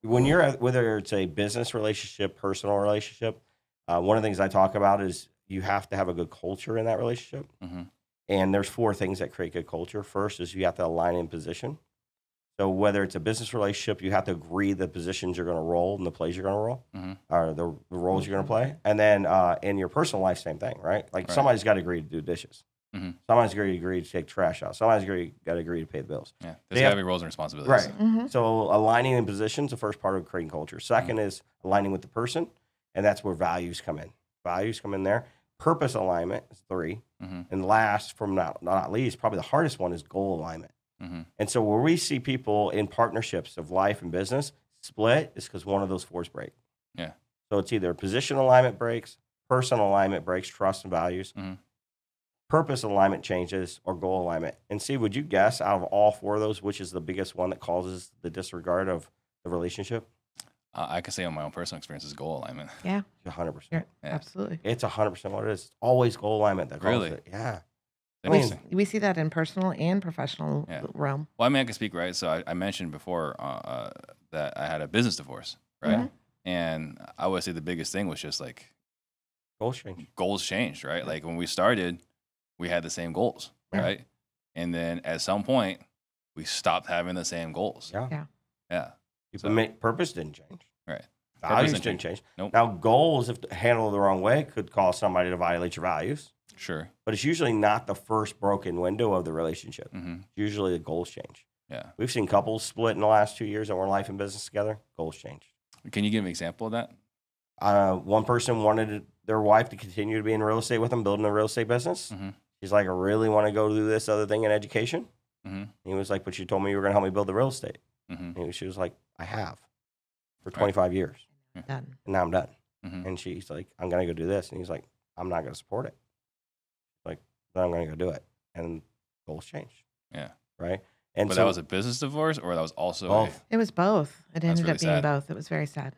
when you're whether it's a business relationship, personal relationship, one of the things I talk about is you have to have a good culture in that relationship. Mm-hmm. And there's four things that create good culture. First is you have to align in position. So whether it's a business relationship, you have to agree the positions you're going to roll and the plays you're going to roll, Mm-hmm. or the roles you're going to play. And then in your personal life, same thing, right? Like Right. somebody's got to agree to do dishes. Mm-hmm. Somebody's got to agree to take trash out. Somebody's got to agree to pay the bills. Yeah, They there's got have- to be roles and responsibilities. Right. Mm-hmm. So aligning in positions, the first part of creating culture. Second is aligning with the person, and that's where values come in. Values come in there. Purpose alignment is 3. Mm-hmm. And last, from not least, probably the hardest one is goal alignment. Mm-hmm. And so where we see people in partnerships of life and business split is because one of those fours break. Yeah. So it's either position alignment breaks, personal alignment breaks, trust and values, Mm-hmm. purpose alignment changes, or goal alignment. And Steve, would you guess out of all four of those, which is the biggest one that causes the disregard of the relationship? I can say on my own personal experience is goal alignment. Yeah, 100%. yeah, Yeah. absolutely. It's 100% what it is. It's always goal alignment that causes Really? it. Yeah. I mean, Interesting. we see that in personal and professional Yeah. realm. Well, I mean, I can speak, right? So I mentioned before that I had a business divorce, right? Mhm. And I would say the biggest thing was just like Goals change. goals changed, right? Like when we started, we had the same goals, Yeah. right? And then at some point, we stopped having the same goals. Yeah. Yeah. Yeah. Purpose didn't change. Right. Values didn't didn't change. Nope. Now, goals, if handled the wrong way, could cause somebody to violate your values. Sure. But it's usually not the first broken window of the relationship. Mm-hmm. Usually the goals change. Yeah. We've seen couples split in the last 2 years that were in life and business together. Goals changed. Can you give an example of that? One person wanted their wife to continue to be in real estate with them, building a real estate business. Mhm. She's like, I really want to go do this other thing in education. Mm-hmm. He was like, but you told me you were going to help me build the real estate. Mm-hmm. And she was like, I have for 25 years. Done. And now I'm done. Mm-hmm. And she's like, I'm going to go do this. And he's like, I'm not going to support it. Like, then I'm going to go do it. And goals change. Yeah. Right. And But so that was a business divorce, or that was also both. It was both. It ended really up being sad. both. It was very sad.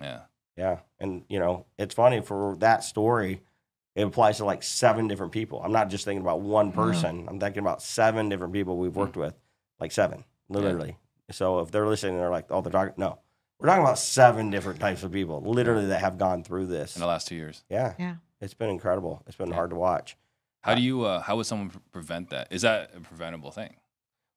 Yeah. Yeah. And, you know, it's funny for that story, it applies to like 7 different people. I'm not just thinking about one person. I'm thinking about 7 different people we've worked with, like 7, literally. So if they're listening, they're like, oh, they're talking. No, we're talking about 7 different types of people, literally, that have gone through this. In the last 2 years. Yeah. Yeah. It's been incredible. It's been Yeah. hard to watch. How do you? How would someone prevent that? Is that a preventable thing?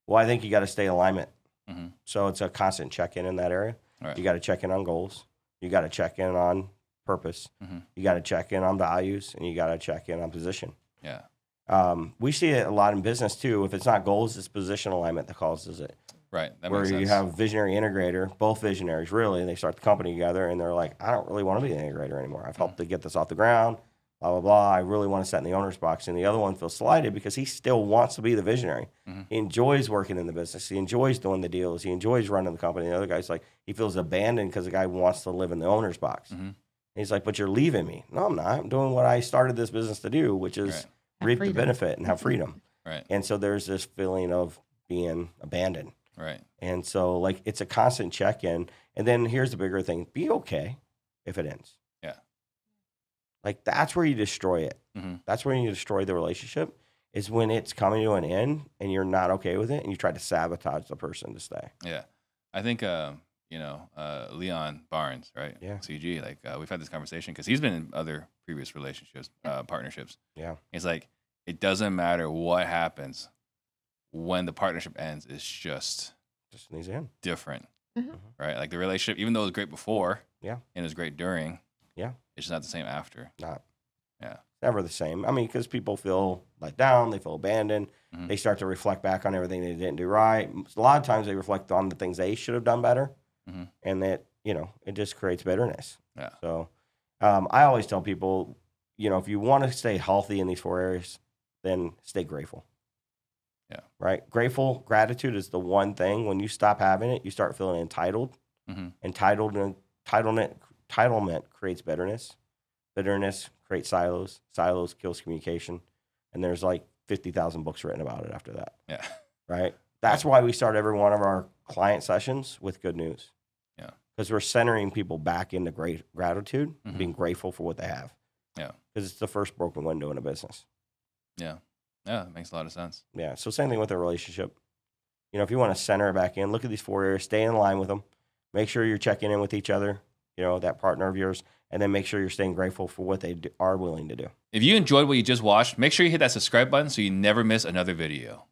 Well, I think you got to stay in alignment. Mm-hmm. So it's a constant check-in in that area. Right. You got to check in on goals. You got to check in on purpose. Mm-hmm. You got to check in on values, and you got to check in on position. Yeah. We see it a lot in business too. If it's not goals, it's position alignment that causes it. Right. That Where makes sense. you have visionary integrator, both visionaries really, and they start the company together, and they're like, I don't really want to be an integrator anymore. I've helped to get this off the ground, blah, blah, blah. I really want to sit in the owner's box. And the other one feels slighted because he still wants to be the visionary. Mhm. He enjoys working in the business. He enjoys doing the deals. He enjoys running the company. The other guy's like, he feels abandoned because the guy wants to live in the owner's box. Mhm. He's like, but you're leaving me. No, I'm not. I'm doing what I started this business to do, which is Right. reap freedom. the benefit and have freedom. Right. And so there's this feeling of being abandoned. Right. And so, like, it's a constant check-in. And then here's the bigger thing. Be okay if it ends. Yeah. Like, that's where you destroy it. Mm-hmm. That's where you destroy the relationship, is when it's coming to an end and you're not okay with it and you try to sabotage the person to stay. Yeah. I think, Leon Barnes, right? Yeah. CG, like, we've had this conversation because he's been in other previous relationships, partnerships. Yeah. It's like, it doesn't matter what happens when the partnership ends, it's just Just needs to end. different, Mhm. right? Like the relationship, even though it was great before, Yeah. and it was great during, Yeah. it's just not the same after. Not. Yeah. Never the same. I mean, because people feel let down, they feel abandoned. Mhm. They start to reflect back on everything they didn't do right. A lot of times they reflect on the things they should have done better. Mhm. And that, it just creates bitterness. Yeah. So I always tell people, if you want to stay healthy in these 4 areas, then stay grateful. Yeah. Right? Gratitude is the one thing. When you stop having it, you start feeling entitled. Mhm. Entitlement creates bitterness. Bitterness creates silos. Silos kills communication. And there's like 50,000 books written about it after that. Yeah. Right? That's why we start every one of our client sessions with good news. Yeah. Because we're centering people back into great gratitude, Mhm. being grateful for what they have. Yeah. Because it's the first broken window in a business. Yeah. Yeah. It makes a lot of sense. Yeah. So same thing with a relationship. If you want to center it back in, look at these 4 areas, stay in line with them. make sure you're checking in with each other, you know, that partner of yours, and then make sure you're staying grateful for what they are willing to do. If you enjoyed what you just watched, make sure you hit that subscribe button so you never miss another video.